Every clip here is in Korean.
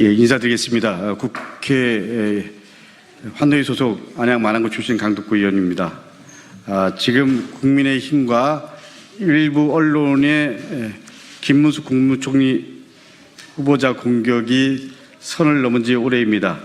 예, 인사드리겠습니다. 국회 환노위 소속 안양 마랑구 출신 강덕구 의원입니다. 지금 국민의힘과 일부 언론의 김문수 국무총리 후보자 공격이 선을 넘은 지 오래입니다.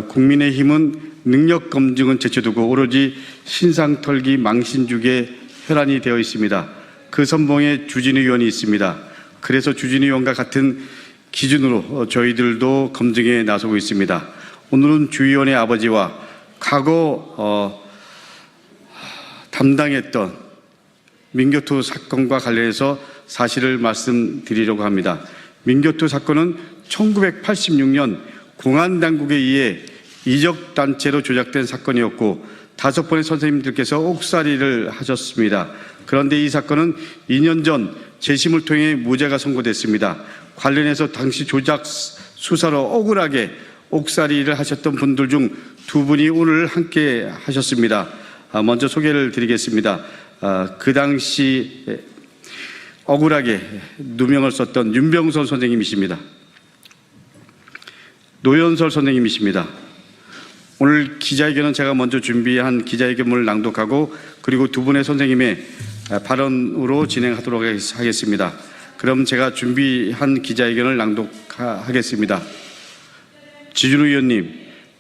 국민의힘은 능력 검증은 제쳐두고 오로지 신상 털기 망신주기에 혈안이 되어 있습니다. 그 선봉에 주진우 의원이 있습니다. 그래서 주진우 의원과 같은 기준으로 저희들도 검증에 나서고 있습니다. 오늘은 주 의원의 아버지와 과거 담당했던 민교토 사건과 관련해서 사실을 말씀드리려고 합니다. 민교토 사건은 1986년 공안당국에 의해 이적단체로 조작된 사건이었고 5번의 선생님들께서 옥살이를 하셨습니다. 그런데 이 사건은 2년 전 재심을 통해 무죄가 선고됐습니다. 관련해서 당시 조작 수사로 억울하게 옥살이를 하셨던 분들 중 2분이 오늘 함께 하셨습니다. 먼저 소개를 드리겠습니다. 그 당시 억울하게 누명을 썼던 윤병선 선생님이십니다. 노현설 선생님이십니다. 오늘 기자회견은 제가 먼저 준비한 기자회견문을 낭독하고 그리고 2분의 선생님의 발언으로 진행하도록 하겠습니다. 그럼 제가 준비한 기자회견을 낭독하겠습니다. 지준우 의원님,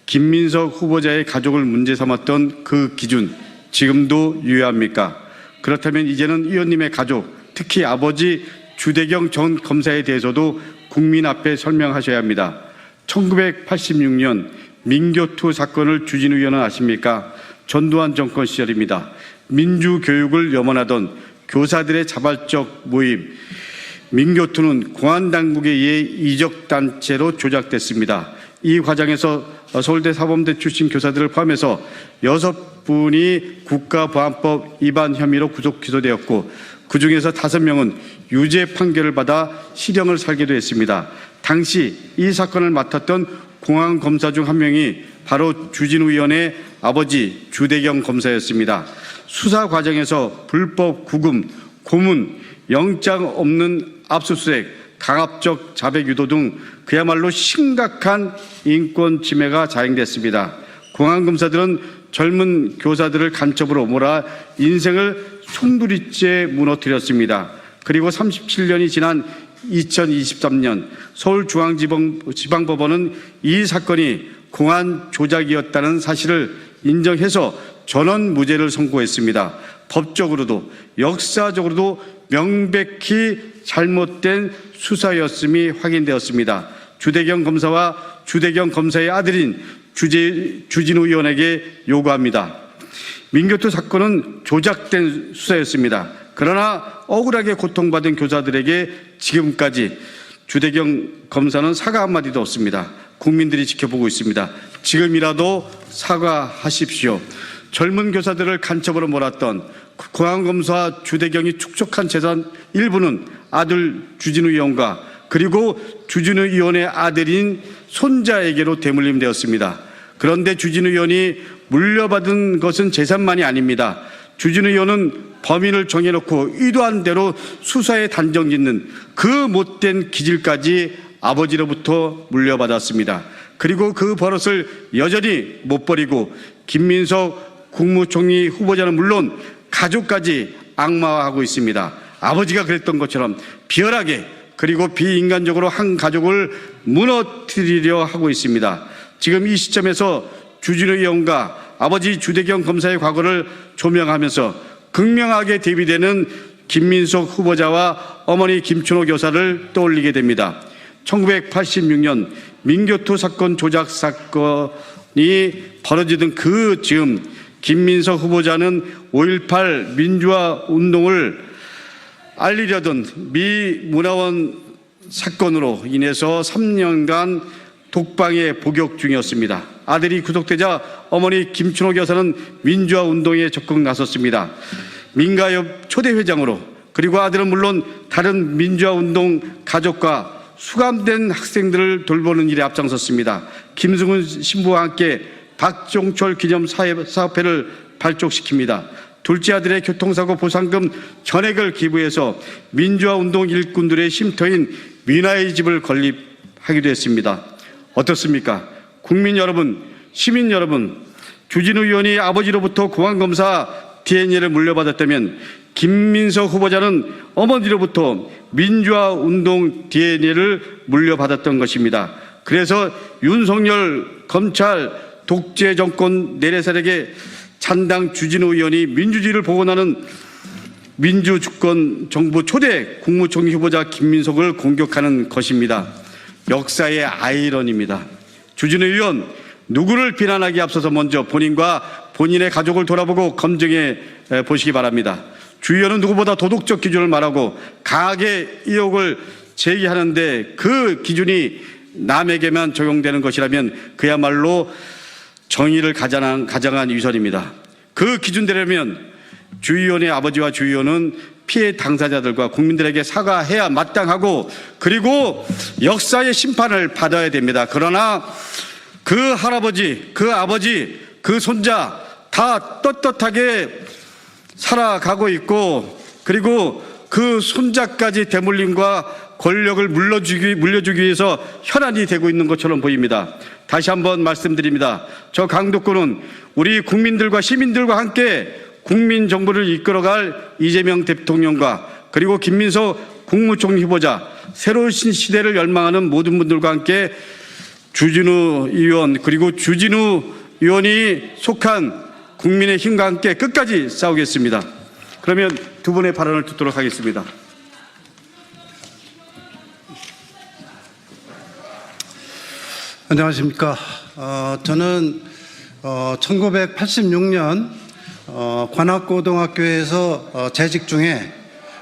김민석 후보자의 가족을 문제 삼았던 그 기준 지금도 유효합니까? 그렇다면 이제는 의원님의 가족, 특히 아버지 주대경 전 검사에 대해서도 국민 앞에 설명하셔야 합니다. 1986년 민교토 사건을 주진우 의원은 아십니까? 전두환 정권 시절입니다. 민주교육을 염원하던 교사들의 자발적 모임 민교토는 공안당국에 의해 이적단체로 조작됐습니다. 이 과정에서 서울대 사범대 출신 교사들을 포함해서 6분이 국가보안법 위반 혐의로 구속 기소되었고 그중에서 5명은 유죄 판결을 받아 실형을 살기도 했습니다. 당시 이 사건을 맡았던 공안검사 중 한 명이 바로 주진우 의원의 아버지 주대경 검사였습니다. 수사 과정에서 불법 구금, 고문, 영장 없는 압수수색, 강압적 자백 유도 등 그야말로 심각한 인권 침해가 자행됐습니다. 공안검사들은 젊은 교사들을 간첩으로 몰아 인생을 송두리째 무너뜨렸습니다. 그리고 37년이 지난 2023년 서울중앙지방법원은 이 사건이 공안 조작이었다는 사실을 인정해서 전원 무죄를 선고했습니다. 법적으로도 역사적으로도 명백히 잘못된 수사였음이 확인되었습니다. 주대경 검사와 주대경 검사의 아들인 주진우 의원에게 요구합니다. 민교토 사건은 조작된 수사였습니다. 그러나 억울하게 고통받은 교사들에게 지금까지 주대경 검사는 사과 한마디도 없습니다. 국민들이 지켜보고 있습니다. 지금이라도 사과하십시오. 젊은 교사들을 간첩으로 몰았던 공안검사 주대경이 축적한 재산 일부는 아들 주진우 의원과 그리고 주진우 의원의 아들인 손자에게로 대물림되었습니다. 그런데 주진우 의원이 물려받은 것은 재산만이 아닙니다. 주진우 의원은 범인을 정해놓고 의도한 대로 수사에 단정짓는 그 못된 기질까지 아버지로부터 물려받았습니다. 그리고 그 버릇을 여전히 못 버리고 김민석 국무총리 후보자는 물론 가족까지 악마화하고 있습니다. 아버지가 그랬던 것처럼 비열하게 그리고 비인간적으로 한 가족을 무너뜨리려 하고 있습니다. 지금 이 시점에서 주진우 의원과 아버지 주대경 검사의 과거를 조명하면서 극명하게 대비되는 김민석 후보자와 어머니 김춘호 교사를 떠올리게 됩니다. 1986년 민교토 사건 조작 사건이 벌어지던 그 즈음 김민석 후보자는 5.18 민주화 운동을 알리려던 미 문화원 사건으로 인해서 3년간 독방에 복역 중이었습니다. 아들이 구속되자 어머니 김춘호 교사는 민주화 운동에 적극 나섰습니다. 민가협 초대 회장으로 그리고 아들은 물론 다른 민주화 운동 가족과 수감된 학생들을 돌보는 일에 앞장섰습니다. 김승훈 신부와 함께 박종철 기념 사업회를 발족시킵니다. 둘째 아들의 교통사고 보상금 전액을 기부해서 민주화 운동 일꾼들의 쉼터인 민화의 집을 건립 하기도 했습니다. 어떻습니까? 국민 여러분, 시민 여러분, 주진우 의원이 아버지로부터 공안검사 DNA를 물려받았다면 김민석 후보자는 어머니로부터 민주화운동 DNA를 물려받았던 것입니다. 그래서 윤석열 검찰 독재 정권 내래세력의 찬당 주진우 의원이 민주주의를 복원하는 민주주권 정부 초대 국무총리 후보자 김민석을 공격하는 것입니다. 역사의 아이러니입니다. 주진우 의원, 누구를 비난하기 앞서서 먼저 본인과 본인의 가족을 돌아보고 검증해 보시기 바랍니다. 주 의원은 누구보다 도덕적 기준을 말하고 강하게 의혹을 제기하는데 그 기준이 남에게만 적용되는 것이라면 그야말로 정의를 가장한 위선입니다. 그 기준대로면 주 의원의 아버지와 주 의원은 피해 당사자들과 국민들에게 사과해야 마땅하고 그리고 역사의 심판을 받아야 됩니다. 그러나 그 할아버지, 그 아버지, 그 손자 다 떳떳하게 살아가고 있고 그리고 그 손자까지 대물림과 권력을 물려주기 위해서 혈안이 되고 있는 것처럼 보입니다. 다시 한번 말씀드립니다. 저 강덕구는 우리 국민들과 시민들과 함께 국민정부를 이끌어갈 이재명 대통령과 그리고 김민석 국무총리 후보자 새로운 시대를 열망하는 모든 분들과 함께 주진우 의원 그리고 주진우 의원이 속한 국민의힘과 함께 끝까지 싸우겠습니다. 그러면 두 분의 발언을 듣도록 하겠습니다. 안녕하십니까. 저는 1986년 관악고등학교에서 재직 중에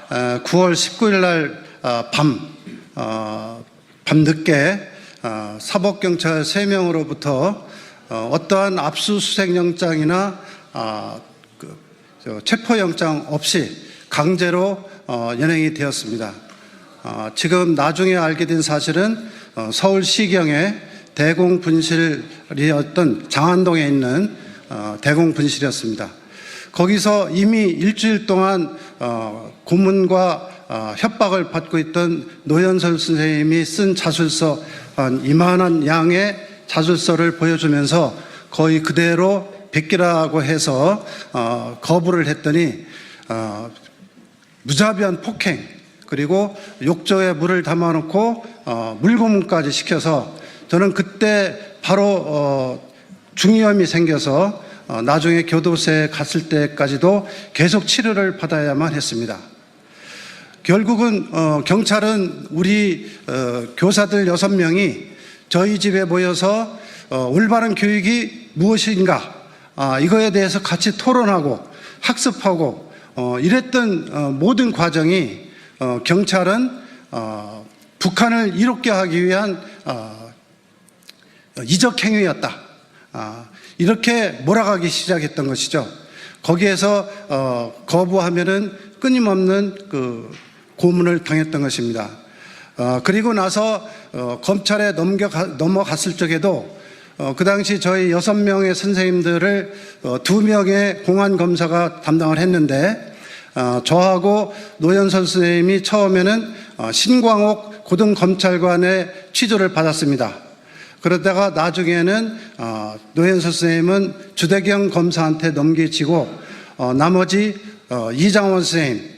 9월 19일 날 밤늦게 사법경찰 3명으로부터 어떠한 압수수색 영장이나 체포영장 없이 강제로 연행이 되었습니다. 지금 나중에 알게 된 사실은 서울시경의 대공분실이었던 장안동에 있는 대공분실이었습니다. 거기서 이미 일주일 동안 고문과 협박을 받고 있던 노현설 선생님이 쓴 자술서 한 이만한 양의 자술서를 보여주면서 거의 그대로 베끼라고 해서 거부를 했더니 무자비한 폭행 그리고 욕조에 물을 담아놓고 물고문까지 시켜서 저는 그때 바로 중이염이 생겨서 나중에 교도소에 갔을 때까지도 계속 치료를 받아야만 했습니다. 결국은 경찰은 우리 교사들 6명이 저희 집에 모여서 올바른 교육이 무엇인가 이거에 대해서 같이 토론하고 학습하고 이랬던 모든 과정이 경찰은 북한을 이롭게 하기 위한 이적 행위였다. 이렇게 몰아가기 시작했던 것이죠. 거기에서 거부하면은 끊임없는 그 고문을 당했던 것입니다. 그리고 나서 검찰에 넘어갔을 적에도 그 당시 저희 6명의 선생님들을 2명의 공안검사가 담당을 했는데 저하고 노현선 선생님이 처음에는 신광옥 고등검찰관의 취조를 받았습니다. 그러다가 나중에는 노현선 선생님은 주대경 검사한테 넘겨지고 나머지 이장원 선생님,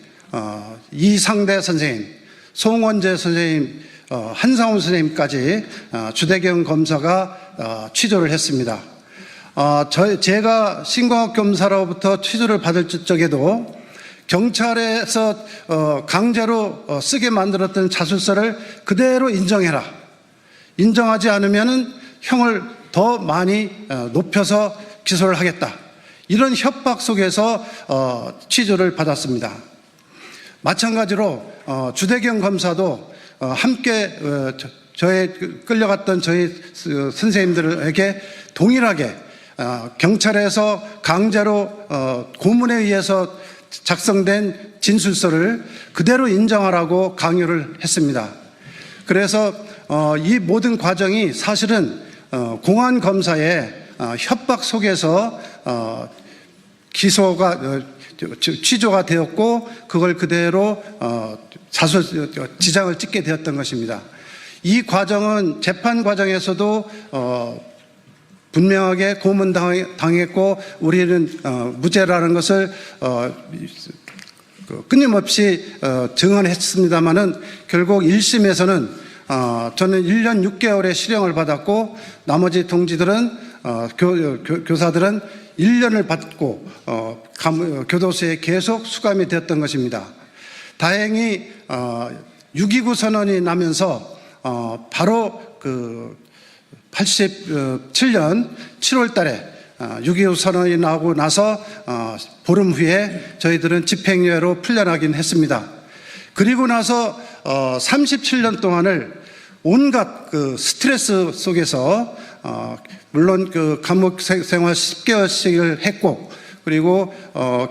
이상대 선생님, 송원재 선생님, 한상훈 선생님까지 주대경 검사가 취조를 했습니다. 제가 신광옥 검사로부터 취조를 받을 적에도 경찰에서 강제로 쓰게 만들었던 자술서를 그대로 인정해라. 인정하지 않으면은 형을 더 많이 높여서 기소를 하겠다. 이런 협박 속에서 취조를 받았습니다. 마찬가지로 주대경 검사도 함께 저의 끌려갔던 저희 선생님들에게 동일하게 경찰에서 강제로 고문에 의해서 작성된 진술서를 그대로 인정하라고 강요를 했습니다. 그래서 이 모든 과정이 사실은 공안검사의 협박 속에서 취조가 되었고 그걸 그대로 지장을 찍게 되었던 것입니다. 이 과정은 재판 과정에서도 분명하게 고문당했고 우리는 무죄라는 것을 끊임없이 증언했습니다마는 결국 1심에서는 저는 1년 6개월의 실형을 받았고 나머지 동지들은 교사들은 1년을 받고 교도소에 계속 수감이 되었던 것입니다. 다행히 6.29 선언이 나면서 바로 그 87년 7월 달에 6.25 선언이 나오고 나서 보름 후에 저희들은 집행유예로 풀려나긴 했습니다. 그리고 나서 37년 동안을 온갖 그 스트레스 속에서 물론 그 감옥 생활 10개월씩을 했고 그리고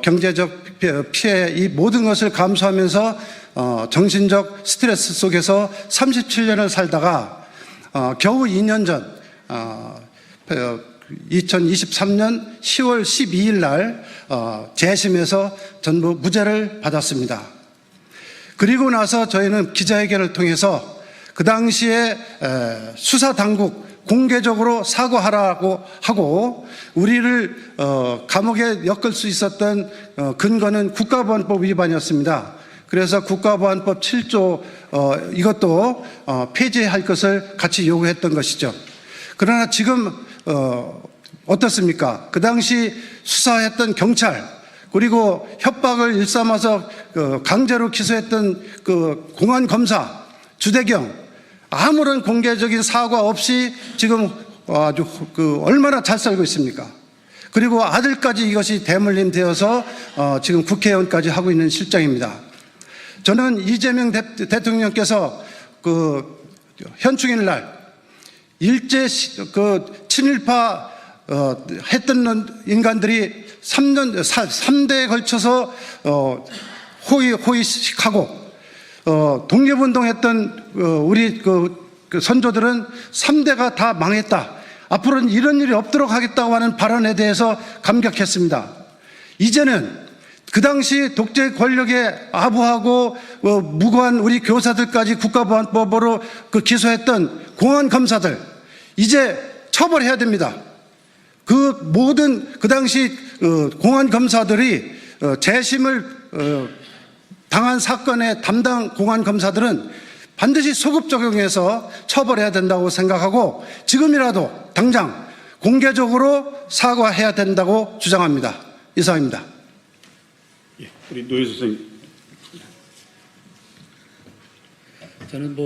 경제적 피해 이 모든 것을 감수하면서 정신적 스트레스 속에서 37년을 살다가 겨우 2년 전 2023년 10월 12일 날 재심에서 전부 무죄를 받았습니다. 그리고 나서 저희는 기자회견을 통해서 그 당시에 수사당국 공개적으로 사과하라고 하고 우리를 감옥에 엮을 수 있었던 근거는 국가보안법 위반이었습니다. 그래서 국가보안법 7조 이것도 폐지할 것을 같이 요구했던 것이죠. 그러나 지금 어떻습니까? 그 당시 수사했던 경찰 그리고 협박을 일삼아서 강제로 기소했던 그 공안검사 주대경 아무런 공개적인 사과 없이 지금 아주 얼마나 잘 살고 있습니까? 그리고 아들까지 이것이 대물림 되어서 지금 국회의원까지 하고 있는 실정입니다. 저는 이재명 대통령께서 그 현충일 날 일제 친일파 했던 인간들이 3대에 걸쳐서 호의식하고 독립운동했던 우리 그 선조들은 3대가 다 망했다. 앞으로는 이런 일이 없도록 하겠다고 하는 발언에 대해서 감격했습니다. 이제는 그 당시 독재 권력에 아부하고 무고한 우리 교사들까지 국가보안법으로 기소했던 공안검사들 이제 처벌해야 됩니다. 그 모든 그 당시 공안검사들이 재심을 당한 사건의 담당 공안검사들은 반드시 소급 적용해서 처벌해야 된다고 생각하고 지금이라도 당장 공개적으로 사과해야 된다고 주장합니다. 이상입니다. 우리 노예 선생님. 저는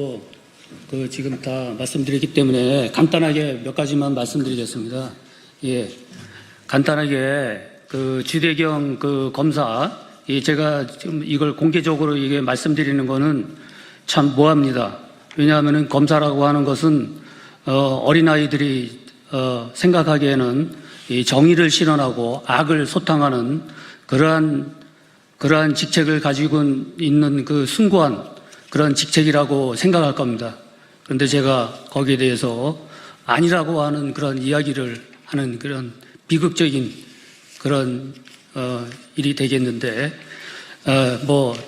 지금 다 말씀드렸기 때문에 간단하게 몇 가지만 말씀드리겠습니다. 예. 간단하게 주대경 검사, 제가 지금 이걸 공개적으로 이게 말씀드리는 거는 참 모호합니다. 왜냐하면 검사라고 하는 것은 어린아이들이 생각하기에는 이 정의를 실현하고 악을 소탕하는 그러한 직책을 가지고 있는 그 숭고한 그런 직책이라고 생각할 겁니다. 그런데 제가 거기에 대해서 아니라고 하는 그런 이야기를 하는 그런 비극적인 그런 일이 되겠는데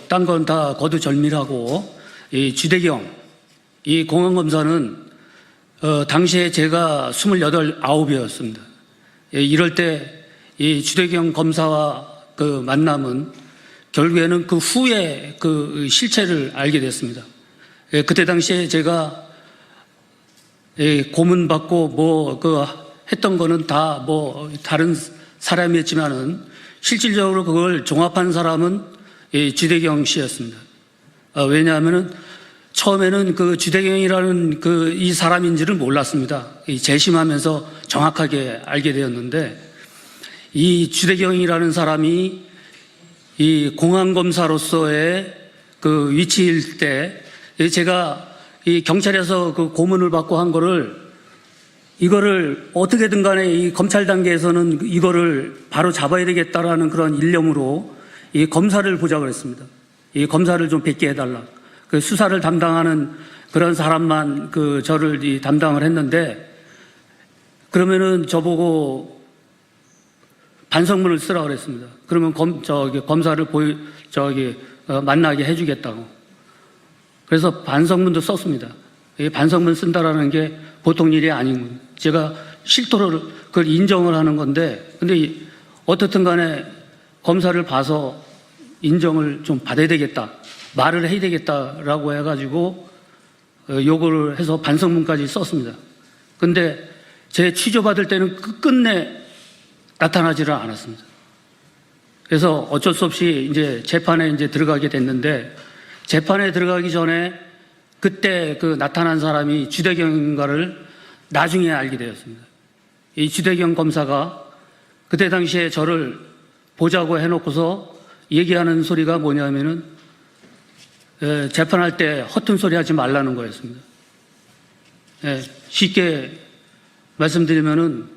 딴 건 다 거두절미하고 이 주대경 이 공안검사는 당시에 제가 28, 9이었습니다. 이럴 때 이 주대경 검사와 그 만남은 결국에는 그 후에 그 실체를 알게 됐습니다. 그때 당시에 제가 고문받고 했던 거는 다 다른 사람이었지만은 실질적으로 그걸 종합한 사람은 주대경 씨였습니다. 왜냐하면은 처음에는 그 주대경이라는 이 사람인지를 몰랐습니다. 재심하면서 정확하게 알게 되었는데 이 주대경이라는 사람이 이 공안검사로서의 그 위치일 때 제가 이 경찰에서 그 고문을 받고 한 이거를 어떻게든 간에 이 검찰 단계에서는 이거를 바로 잡아야 되겠다라는 그런 일념으로 이 검사를 보자고 했습니다. 이 검사를 좀 뵙게 해달라. 그 수사를 담당하는 그런 사람만 저를 담당을 했는데 그러면은 저보고 반성문을 쓰라고 그랬습니다. 그러면 검사를 만나게 해주겠다고. 그래서 반성문도 썼습니다. 이 반성문 쓴다라는 게 보통 일이 아닌 거예요. 제가 실토를 그걸 인정을 하는 건데, 근데 어떻든 간에 검사를 봐서 인정을 좀 받아야 되겠다, 말을 해야 되겠다라고 해가지고 요구를 해서 반성문까지 썼습니다. 근데 제 취조받을 때는 끝내 나타나지를 않았습니다. 그래서 어쩔 수 없이 이제 재판에 이제 들어가게 됐는데, 재판에 들어가기 전에 그때 그 나타난 사람이 주대경인가를 나중에 알게 되었습니다. 이 주대경 검사가 그때 당시에 저를 보자고 해놓고서 얘기하는 소리가 뭐냐면은 재판할 때 허튼 소리 하지 말라는 거였습니다. 쉽게 말씀드리면은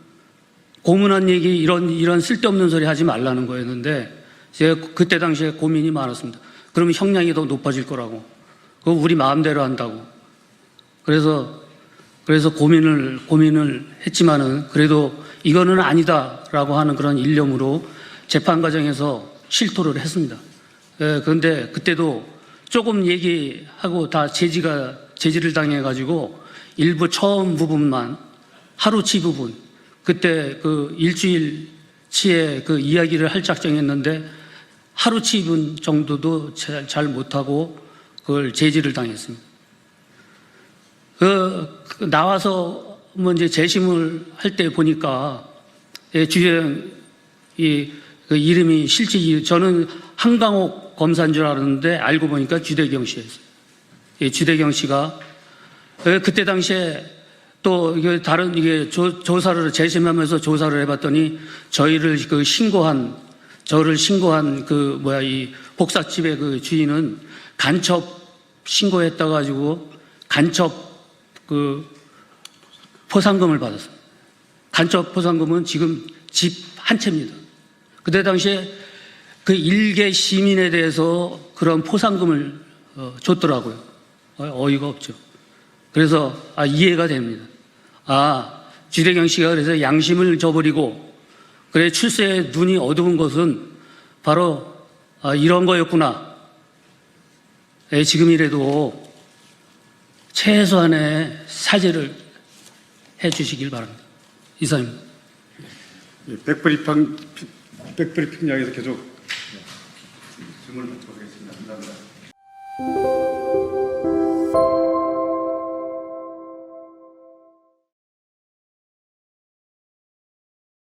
고문한 얘기 이런 쓸데없는 소리 하지 말라는 거였는데, 제가 그때 당시에 고민이 많았습니다. 그러면 형량이 더 높아질 거라고. 그거 우리 마음대로 한다고. 그래서 고민을 했지만은 그래도 이거는 아니다라고 하는 그런 일념으로 재판 과정에서 실토를 했습니다. 그런데 그때도 조금 얘기하고 다 제지를 당해가지고 일부 처음 부분만, 하루치 부분, 그때 그 일주일치의 그 이야기를 할 작정했는데 하루치 부분 정도도 잘 못하고 그걸 제지를 당했습니다. 나와서 뭐 이제 재심을 할 때 보니까 주영 그 이름이 실제 저는 한강옥 검사인 줄 알았는데 알고 보니까 주대경 씨였어요. 주대경 씨가 그때 당시에 또 이게 다른 이게 조사를 재심하면서 조사를 해봤더니 저를 신고한 이 복사집의 그 주인은 간첩 신고했다 가지고 간첩 그 포상금을 받았어요. 간첩 포상금은 지금 집 한 채입니다. 그때 당시에 그 일개 시민에 대해서 그런 포상금을 줬더라고요. 어이가 없죠. 그래서 이해가 됩니다. 주대경 씨가 그래서 양심을 저버리고 그래 출세에 눈이 어두운 것은 바로 이런 거였구나. 지금이라도 최소한의 사죄를 해 주시길 바랍니다. 이상입니다. 백브리핑장에서 계속 질문을 받도록 하겠습니다. 감사합니다.